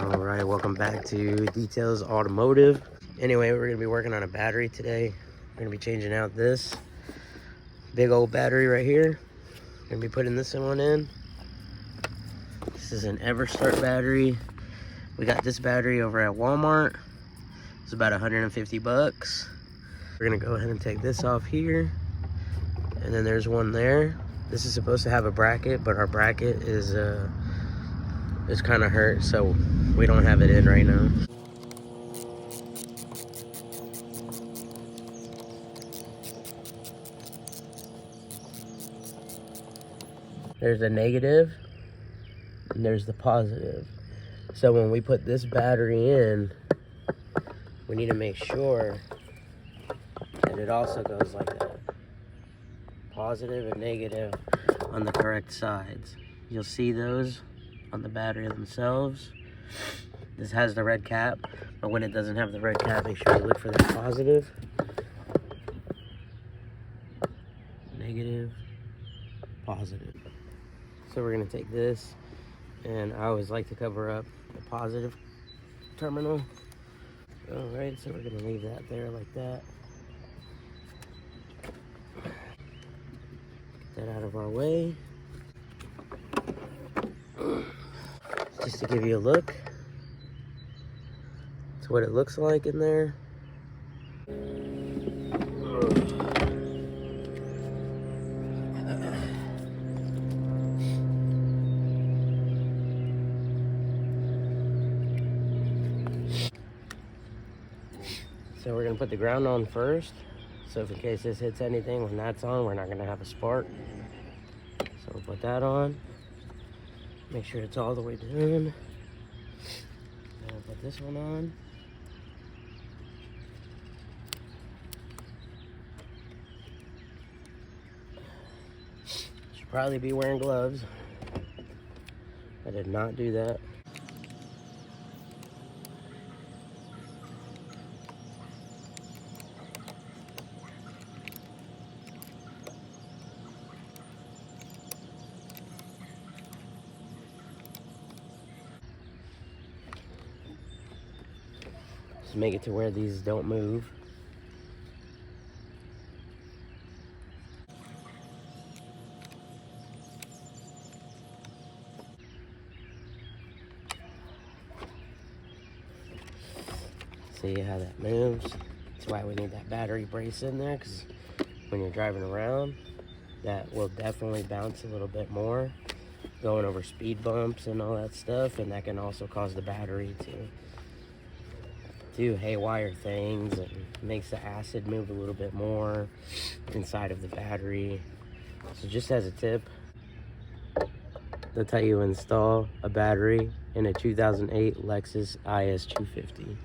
All right, welcome back to Detailz Automotive. Anyway, we're gonna be working on a battery today. We're gonna be changing out this big old battery right here. Gonna be putting this one in. This is an Everstart battery. We got this battery over at Walmart. It's about 150 bucks. We're gonna go ahead and take this off here. And then there's one there. This is supposed to have a bracket, but our bracket is kind of hurt, so we don't have it in right now. There's the negative and there's the positive. So when we put this battery in, we need to make sure that it also goes like that. Positive and negative on the correct sides. You'll see those on the battery themselves. This has the red cap, but when it doesn't have the red cap, make sure you look for the positive, negative, positive. So we're gonna take this, and I always like to cover up the positive terminal. All right, so we're gonna leave that there like that. Get that out of our way. Just to give you a look. That's what it looks like in there. So we're gonna put the ground on first. So if in case this hits anything when that's on, we're not gonna have a spark. So we'll put that on. Make sure it's all the way down. And I'll put this one on. Should probably be wearing gloves. I did not do that. Just make it to where these don't move. See how that moves? That's why we need that battery brace in there, because when you're driving around, that will definitely bounce a little bit more, going over speed bumps and all that stuff, and that can also cause the battery to do haywire things, and makes the acid move a little bit more inside of the battery. So just as a tip, that's how you install a battery in a 2008 Lexus is250.